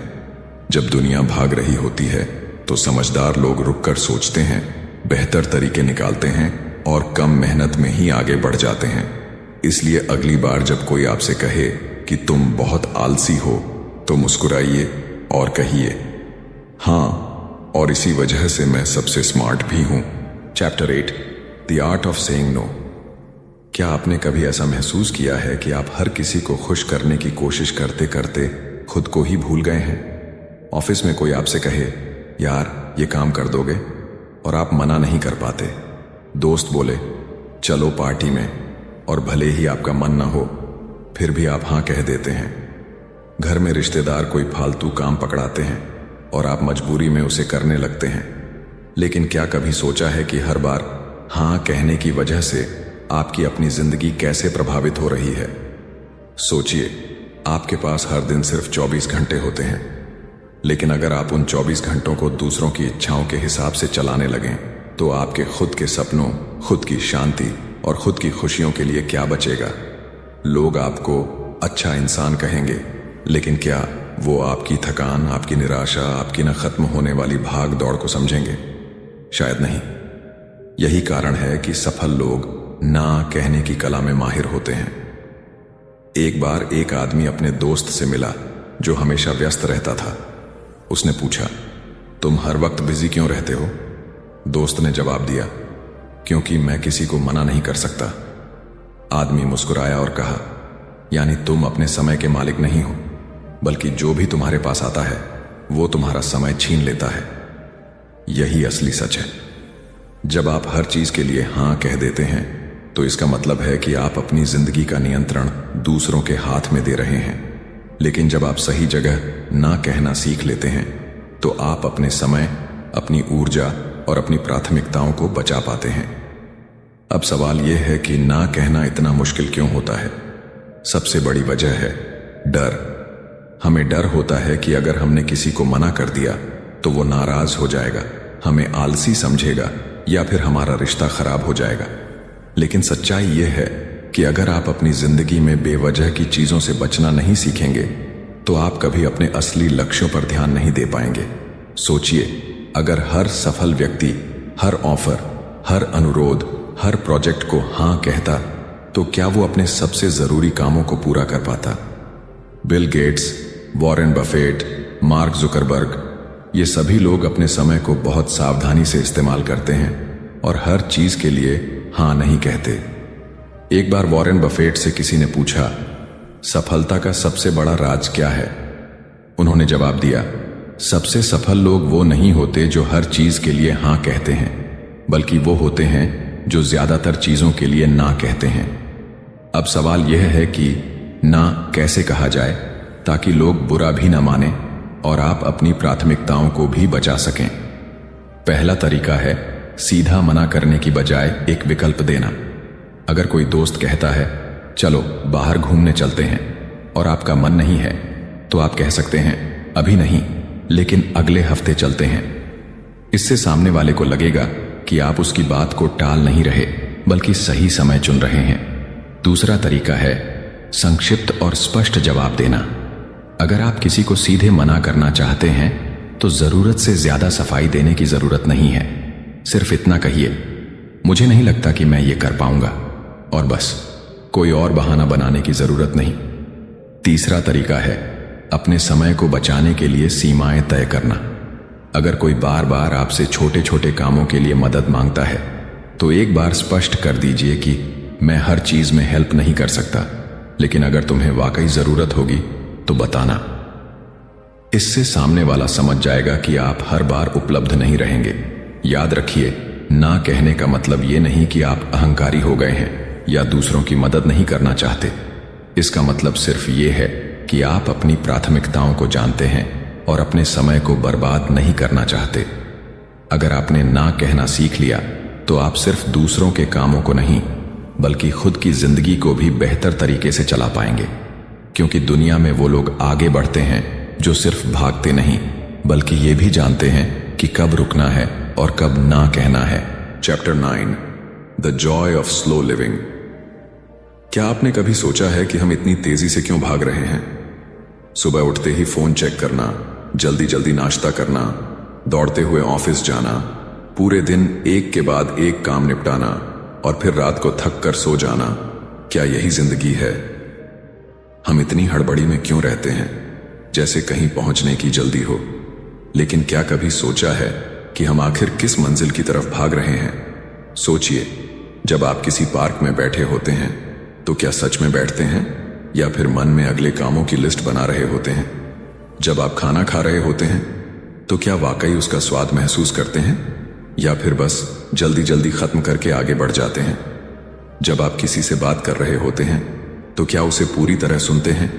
जब दुनिया भाग रही होती है तो समझदार लोग रुककर सोचते हैं, बेहतर तरीके निकालते हैं और कम मेहनत में ही आगे बढ़ जाते हैं। इसलिए अगली बार जब कोई आपसे कहे कि तुम बहुत आलसी हो तो मुस्कुराइए और कहिए, हाँ, और इसी वजह से मैं सबसे स्मार्ट भी हूं। Chapter 8 the art of saying no. क्या आपने कभी ऐसा महसूस किया है कि आप हर किसी को खुश करने की कोशिश करते करते खुद को ही भूल गए हैं? ऑफिस में कोई आपसे कहे, यार ये काम कर दोगे, और आप मना नहीं कर पाते। दोस्त बोले, चलो पार्टी में, और भले ही आपका मन ना हो फिर भी आप हाँ कह देते हैं। घर में रिश्तेदार कोई फालतू काम पकड़ाते हैं और आप मजबूरी में उसे करने लगते हैं। लेकिन क्या कभी सोचा है कि हर बार हाँ कहने की वजह से आपकी अपनी जिंदगी कैसे प्रभावित हो रही है? सोचिए, आपके पास हर दिन सिर्फ 24 घंटे होते हैं, लेकिन अगर आप उन 24 घंटों को दूसरों की इच्छाओं के हिसाब से चलाने लगें तो आपके खुद के सपनों, खुद की शांति और खुद की खुशियों के लिए क्या बचेगा? लोग आपको अच्छा इंसान कहेंगे, लेकिन क्या वो आपकी थकान, आपकी निराशा, आपकी न खत्म होने वाली भाग दौड़ को समझेंगे? शायद नहीं। यही कारण है कि सफल लोग ना कहने की कला में माहिर होते हैं। एक बार एक आदमी अपने दोस्त से मिला जो हमेशा व्यस्त रहता था। उसने पूछा, तुम हर वक्त बिजी क्यों रहते हो? दोस्त ने जवाब दिया, क्योंकि मैं किसी को मना नहीं कर सकता। आदमी मुस्कुराया और कहा, यानी तुम अपने समय के मालिक नहीं हो, बल्कि जो भी तुम्हारे पास आता है वो तुम्हारा समय छीन लेता है। यही असली सच है। जब आप हर चीज के लिए हां कह देते हैं तो इसका मतलब है कि आप अपनी जिंदगी का नियंत्रण दूसरों के हाथ में दे रहे हैं। लेकिन जब आप सही जगह ना कहना सीख लेते हैं तो आप अपने समय, अपनी ऊर्जा और अपनी प्राथमिकताओं को बचा पाते हैं। अब सवाल यह है कि ना कहना इतना मुश्किल क्यों होता है? सबसे बड़ी वजह है डर। हमें डर होता है कि अगर हमने किसी को मना कर दिया तो वो नाराज हो जाएगा, हमें आलसी समझेगा या फिर हमारा रिश्ता खराब हो जाएगा। लेकिन सच्चाई यह है कि अगर आप अपनी जिंदगी में बेवजह की चीजों से बचना नहीं सीखेंगे तो आप कभी अपने असली लक्ष्यों पर ध्यान नहीं दे पाएंगे। सोचिए, अगर हर सफल व्यक्ति हर ऑफर, हर अनुरोध, हर प्रोजेक्ट को हां कहता तो क्या वो अपने सबसे जरूरी कामों को पूरा कर पाता? Bill Gates, Warren Buffett, mark Zuckerberg, ये सभी लोग अपने समय को बहुत सावधानी से इस्तेमाल करते हैं और हर चीज के लिए हां नहीं कहते। एक बार वॉरेन बफेट से किसी ने पूछा, सफलता का सबसे बड़ा राज क्या है? उन्होंने जवाब दिया, सबसे सफल लोग वो नहीं होते जो हर चीज के लिए हां कहते हैं, बल्कि वो होते हैं जो ज्यादातर चीजों के लिए ना कहते हैं। अब सवाल यह है कि ना कैसे कहा जाए ताकि लोग बुरा भी ना माने और आप अपनी प्राथमिकताओं को भी बचा सकें। पहला तरीका है सीधा मना करने की बजाय एक विकल्प देना। अगर कोई दोस्त कहता है, चलो बाहर घूमने चलते हैं, और आपका मन नहीं है, तो आप कह सकते हैं, अभी नहीं, लेकिन अगले हफ्ते चलते हैं। इससे सामने वाले को लगेगा कि आप उसकी बात को टाल नहीं रहे, बल्कि सही समय चुन रहे हैं। दूसरा तरीका है संक्षिप्त और स्पष्ट जवाब देना। अगर आप किसी को सीधे मना करना चाहते हैं तो जरूरत से ज्यादा सफाई देने की जरूरत नहीं है। सिर्फ इतना कहिए, मुझे नहीं लगता कि मैं ये कर पाऊंगा, और बस। कोई और बहाना बनाने की जरूरत नहीं। तीसरा तरीका है अपने समय को बचाने के लिए सीमाएं तय करना। अगर कोई बार बार आपसे छोटे छोटे कामों के लिए मदद मांगता है तो एक बार स्पष्ट कर दीजिए कि मैं हर चीज में हेल्प नहीं कर सकता, लेकिन अगर तुम्हें वाकई जरूरत होगी तो बताना। इससे सामने वाला समझ जाएगा कि आप हर बार उपलब्ध नहीं रहेंगे। याद रखिए, ना कहने का मतलब ये नहीं कि आप अहंकारी हो गए हैं या दूसरों की मदद नहीं करना चाहते। इसका मतलब सिर्फ ये है कि आप अपनी प्राथमिकताओं को जानते हैं और अपने समय को बर्बाद नहीं करना चाहते। अगर आपने ना कहना सीख लिया तो आप सिर्फ दूसरों के कामों को नहीं बल्कि खुद की जिंदगी को भी बेहतर तरीके से चला पाएंगे, क्योंकि दुनिया में वो लोग आगे बढ़ते हैं जो सिर्फ भागते नहीं बल्कि ये भी जानते हैं कि कब रुकना है और कब ना कहना है। Chapter 9, the Joy of slow living. क्या आपने कभी सोचा है कि हम इतनी तेजी से क्यों भाग रहे हैं? सुबह उठते ही फोन चेक करना, जल्दी जल्दी नाश्ता करना, दौड़ते हुए ऑफिस जाना, पूरे दिन एक के बाद एक काम निपटाना और फिर रात को थक कर सो जाना। क्या यही जिंदगी है? हम इतनी हड़बड़ी में क्यों रहते हैं, जैसे कहीं पहुंचने की जल्दी हो? लेकिन क्या कभी सोचा है कि हम आखिर किस मंजिल की तरफ भाग रहे हैं? सोचिए, जब आप किसी पार्क में बैठे होते हैं तो क्या सच में बैठते हैं या फिर मन में अगले कामों की लिस्ट बना रहे होते हैं? जब आप खाना खा रहे होते हैं तो क्या वाकई उसका स्वाद महसूस करते हैं या फिर बस जल्दी जल्दी खत्म करके आगे बढ़ जाते हैं? जब आप किसी से बात कर रहे होते हैं तो क्या उसे पूरी तरह सुनते हैं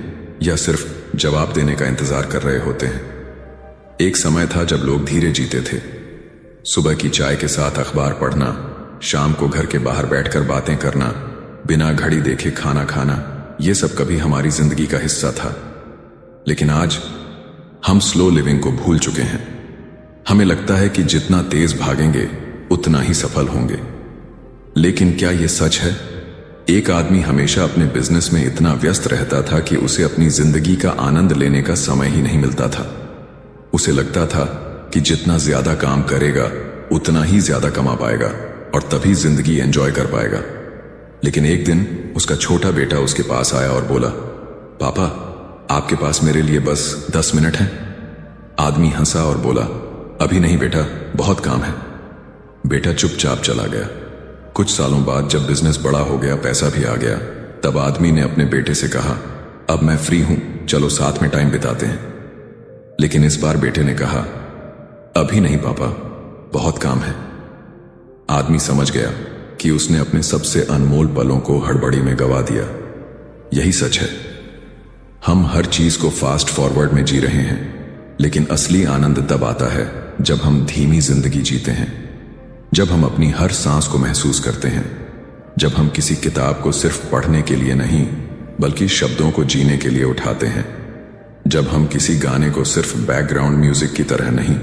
या सिर्फ जवाब देने का इंतजार कर रहे होते हैं? एक समय था जब लोग धीरे जीते थे। सुबह की चाय के साथ अखबार पढ़ना, शाम को घर के बाहर बैठकर बातें करना, बिना घड़ी देखे खाना खाना, यह सब कभी हमारी जिंदगी का हिस्सा था। लेकिन आज हम स्लो लिविंग को भूल चुके हैं। हमें लगता है कि जितना तेज भागेंगे उतना ही सफल होंगे। लेकिन क्या यह सच है? एक आदमी हमेशा अपने बिजनेस में इतना व्यस्त रहता था कि उसे अपनी जिंदगी का आनंद लेने का समय ही नहीं मिलता था। उसे लगता था कि जितना ज्यादा काम करेगा उतना ही ज्यादा कमा पाएगा और तभी जिंदगी एंजॉय कर पाएगा। लेकिन एक दिन उसका छोटा बेटा उसके पास आया और बोला, पापा, आपके पास मेरे लिए बस 10 मिनट हैं? आदमी हंसा और बोला, अभी नहीं बेटा, बहुत काम है। बेटा चुपचाप चला गया। कुछ सालों बाद जब बिजनेस बड़ा हो गया, पैसा भी आ गया, तब आदमी ने अपने बेटे से कहा, अब मैं फ्री हूं, चलो साथ में टाइम बिताते हैं। लेकिन इस बार बेटे ने कहा, अभी नहीं पापा, बहुत काम है। आदमी समझ गया कि उसने अपने सबसे अनमोल पलों को हड़बड़ी में गवा दिया। यही सच है, हम हर चीज को फास्ट फॉरवर्ड में जी रहे हैं, लेकिन असली आनंद तब आता है जब हम धीमी जिंदगी जीते हैं, जब हम अपनी हर सांस को महसूस करते हैं, जब हम किसी किताब को सिर्फ पढ़ने के लिए नहीं बल्कि शब्दों को जीने के लिए उठाते हैं, जब हम किसी गाने को सिर्फ बैकग्राउंड म्यूजिक की तरह नहीं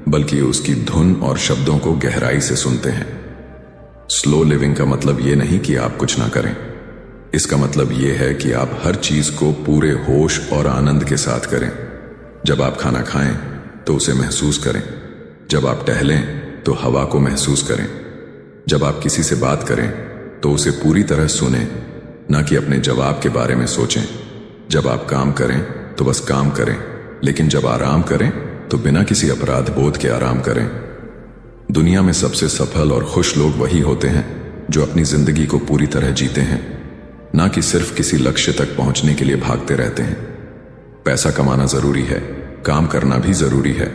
बल्कि उसकी धुन और शब्दों को गहराई से सुनते हैं। स्लो लिविंग का मतलब यह नहीं कि आप कुछ ना करें। इसका मतलब यह है कि आप हर चीज को पूरे होश और आनंद के साथ करें। जब आप खाना खाएं तो उसे महसूस करें, जब आप टहलें तो हवा को महसूस करें, जब आप किसी से बात करें तो उसे पूरी तरह सुनें, ना कि अपने जवाब के बारे में सोचें। जब आप काम करें तो बस काम करें, लेकिन जब आराम करें तो बिना किसी अपराध बोध के आराम करें। दुनिया में सबसे सफल और खुश लोग वही होते हैं जो अपनी जिंदगी को पूरी तरह जीते हैं, ना कि सिर्फ किसी लक्ष्य तक पहुंचने के लिए भागते रहते हैं। पैसा कमाना जरूरी है, काम करना भी जरूरी है,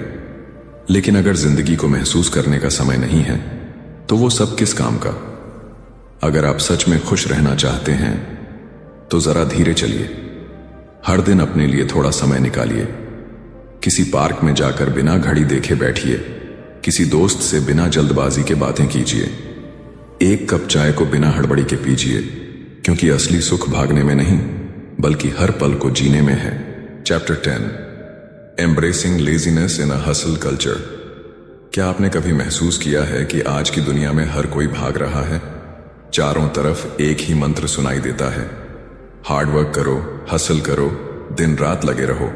लेकिन अगर जिंदगी को महसूस करने का समय नहीं है तो वो सब किस काम का? अगर आप सच में खुश रहना चाहते हैं तो जरा धीरे चलिए। हर दिन अपने लिए थोड़ा समय निकालिए। किसी पार्क में जाकर बिना घड़ी देखे बैठिए, किसी दोस्त से बिना जल्दबाजी के बातें कीजिए, एक कप चाय को बिना हड़बड़ी के पीजिए, क्योंकि असली सुख भागने में नहीं बल्कि हर पल को जीने में है। Chapter 10, embracing laziness in a hustle culture. क्या आपने कभी महसूस किया है कि आज की दुनिया में हर कोई भाग रहा है? चारों तरफ एक ही मंत्र सुनाई देता है, हार्ड वर्क करो, हसल करो, दिन रात लगे रहो।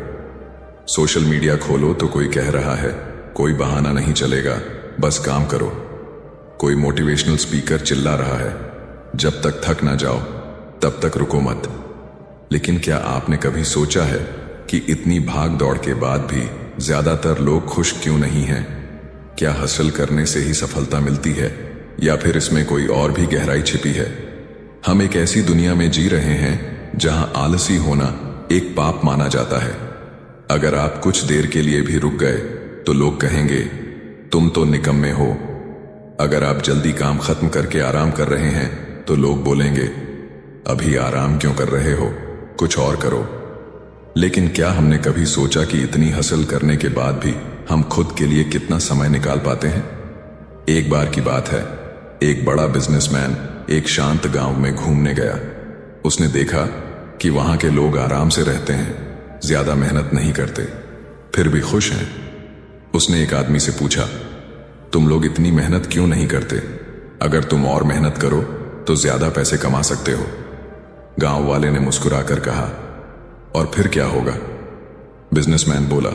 सोशल मीडिया खोलो तो कोई कह रहा है, कोई बहाना नहीं चलेगा, बस काम करो। कोई मोटिवेशनल स्पीकर चिल्ला रहा है, जब तक थक ना जाओ तब तक रुको मत। लेकिन क्या आपने कभी सोचा है कि इतनी भाग दौड़ के बाद भी ज्यादातर लोग खुश क्यों नहीं हैं? क्या हासिल करने से ही सफलता मिलती है या फिर इसमें कोई और भी गहराई छिपी है? हम एक ऐसी दुनिया में जी रहे हैं जहां आलसी होना एक पाप माना जाता है। अगर आप कुछ देर के लिए भी रुक गए तो लोग कहेंगे, तुम तो निकम्मे हो। अगर आप जल्दी काम खत्म करके आराम कर रहे हैं तो लोग बोलेंगे, अभी आराम क्यों कर रहे हो, कुछ और करो। लेकिन क्या हमने कभी सोचा कि इतनी हासिल करने के बाद भी हम खुद के लिए कितना समय निकाल पाते हैं? एक बार की बात है, एक बड़ा बिजनेसमैन एक शांत गांव में घूमने गया। उसने देखा कि वहां के लोग आराम से रहते हैं, ज्यादा मेहनत नहीं करते, फिर भी खुश हैं। उसने एक आदमी से पूछा, तुम लोग इतनी मेहनत क्यों नहीं करते? अगर तुम और मेहनत करो तो ज्यादा पैसे कमा सकते हो। गांव वाले ने मुस्कुराकर कहा, और फिर क्या होगा? बिजनेसमैन बोला,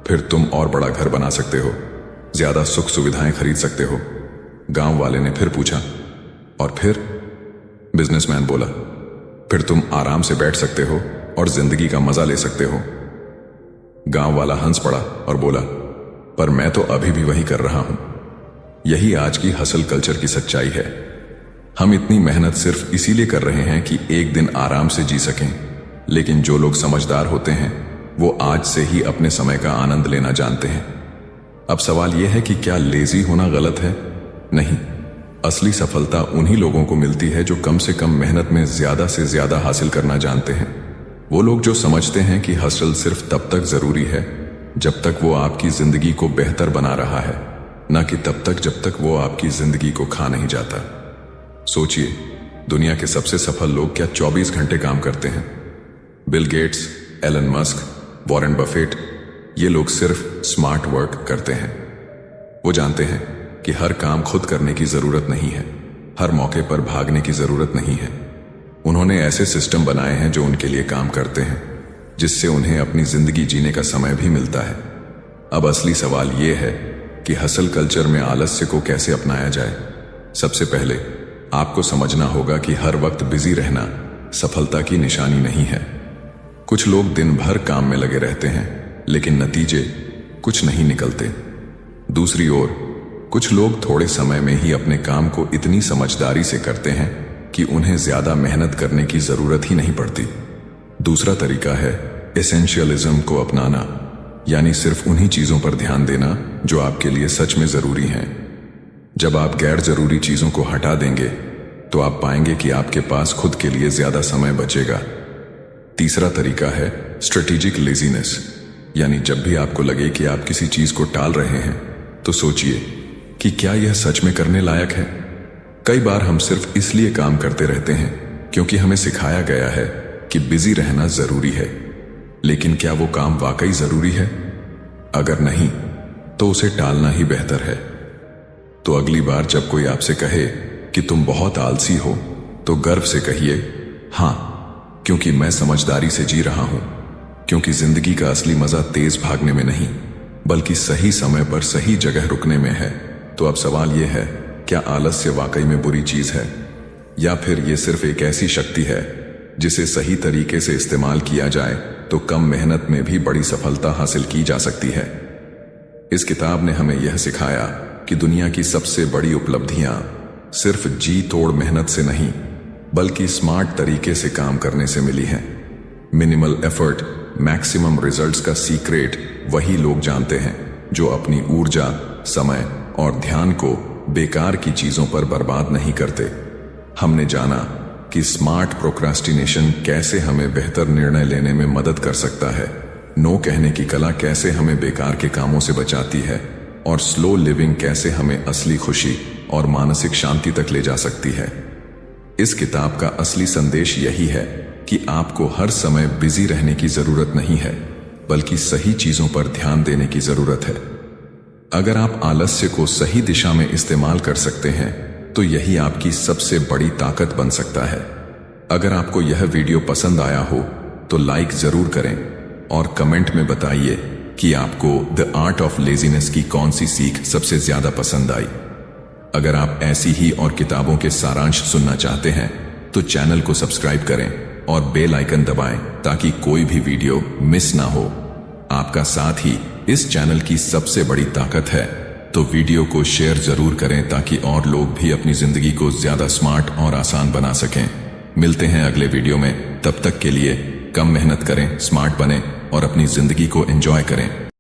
फिर तुम और बड़ा घर बना सकते हो, ज्यादा सुख सुविधाएं खरीद सकते हो। गांव वाले ने फिर पूछा, और फिर? बिजनेसमैन बोला, फिर तुम आराम से बैठ सकते हो और जिंदगी का मजा ले सकते हो। गांव वाला हंस पड़ा और बोला, पर मैं तो अभी भी वही कर रहा हूं। यही आज की हसल कल्चर की सच्चाई है। हम इतनी मेहनत सिर्फ इसीलिए कर रहे हैं कि एक दिन आराम से जी सकें, लेकिन जो लोग समझदार होते हैं वो आज से ही अपने समय का आनंद लेना जानते हैं। अब सवाल यह है कि क्या लेजी होना गलत है? नहीं, असली सफलता उन्हीं लोगों को मिलती है जो कम से कम मेहनत में ज्यादा से ज्यादा हासिल करना जानते हैं। वो लोग जो समझते हैं कि हसल सिर्फ तब तक जरूरी है जब तक वो आपकी जिंदगी को बेहतर बना रहा है, ना कि तब तक जब तक वो आपकी जिंदगी को खा नहीं जाता। सोचिए, दुनिया के सबसे सफल लोग क्या 24 घंटे काम करते हैं? Bill Gates, Elon Musk, Warren Buffett, ये लोग सिर्फ स्मार्ट वर्क करते हैं। वो जानते हैं कि हर काम खुद करने की जरूरत नहीं है, हर मौके पर भागने की जरूरत नहीं है। उन्होंने ऐसे सिस्टम बनाए हैं जो उनके लिए काम करते हैं, जिससे उन्हें अपनी जिंदगी जीने का समय भी मिलता है। अब असली सवाल यह है कि हसल कल्चर में आलस्य को कैसे अपनाया जाए। सबसे पहले आपको समझना होगा कि हर वक्त बिजी रहना सफलता की निशानी नहीं है। कुछ लोग दिन भर काम में लगे रहते हैं, लेकिन नतीजे कुछ नहीं निकलते। दूसरी ओर कुछ लोग थोड़े समय में ही अपने काम को इतनी समझदारी से करते हैं कि उन्हें ज्यादा मेहनत करने की जरूरत ही नहीं पड़ती। दूसरा तरीका है एसेंशियलिज्म को अपनाना, यानी सिर्फ उन्हीं चीजों पर ध्यान देना जो आपके लिए सच में जरूरी हैं। जब आप गैर जरूरी चीजों को हटा देंगे तो आप पाएंगे कि आपके पास खुद के लिए ज्यादा समय बचेगा। तीसरा तरीका है स्ट्रेटेजिक लेजीनेस, यानी जब भी आपको लगे कि आप किसी चीज को टाल रहे हैं तो सोचिए कि क्या यह सच में करने लायक है। कई बार हम सिर्फ इसलिए काम करते रहते हैं क्योंकि हमें सिखाया गया है कि बिजी रहना जरूरी है, लेकिन क्या वो काम वाकई जरूरी है? अगर नहीं तो उसे टालना ही बेहतर है। तो अगली बार जब कोई आपसे कहे कि तुम बहुत आलसी हो तो गर्व से कहिए, हां, क्योंकि मैं समझदारी से जी रहा हूं, क्योंकि जिंदगी का असली मजा तेज भागने में नहीं बल्कि सही समय पर सही जगह रुकने में है। तो अब सवाल यह है, क्या आलस्य वाकई में बुरी चीज है, या फिर यह सिर्फ एक ऐसी शक्ति है जिसे सही तरीके से इस्तेमाल किया जाए तो कम मेहनत में भी बड़ी सफलता हासिल की जा सकती है। इस किताब ने हमें यह सिखाया कि दुनिया की सबसे बड़ी उपलब्धियां सिर्फ जी तोड़ मेहनत से नहीं बल्कि स्मार्ट तरीके से काम करने से मिली हैं। मिनिमल एफर्ट मैक्सिमम रिजल्ट्स का सीक्रेट वही लोग जानते हैं जो अपनी ऊर्जा, समय और ध्यान को बेकार की चीजों पर बर्बाद नहीं करते। हमने जाना कि स्मार्ट प्रोक्रास्टिनेशन कैसे हमें बेहतर निर्णय लेने में मदद कर सकता है, नो कहने की कला कैसे हमें बेकार के कामों से बचाती है, और स्लो लिविंग कैसे हमें असली खुशी और मानसिक शांति तक ले जा सकती है। इस किताब का असली संदेश यही है कि आपको हर समय बिजी रहने की जरूरत नहीं है, बल्कि सही चीजों पर ध्यान देने की जरूरत है। अगर आप आलस्य को सही दिशा में इस्तेमाल कर सकते हैं तो यही आपकी सबसे बड़ी ताकत बन सकता है। अगर आपको यह वीडियो पसंद आया हो तो लाइक जरूर करें और कमेंट में बताइए कि आपको द आर्ट ऑफ लेजीनेस की कौन सी सीख सबसे ज्यादा पसंद आई। अगर आप ऐसी ही और किताबों के सारांश सुनना चाहते हैं तो चैनल को सब्सक्राइब करें और बेल आइकन दबाएं ताकि कोई भी वीडियो मिस ना हो। आपका साथ ही इस चैनल की सबसे बड़ी ताकत है, तो वीडियो को शेयर जरूर करें ताकि और लोग भी अपनी जिंदगी को ज्यादा स्मार्ट और आसान बना सकें। मिलते हैं अगले वीडियो में, तब तक के लिए कम मेहनत करें, स्मार्ट बने और अपनी जिंदगी को एंजॉय करें।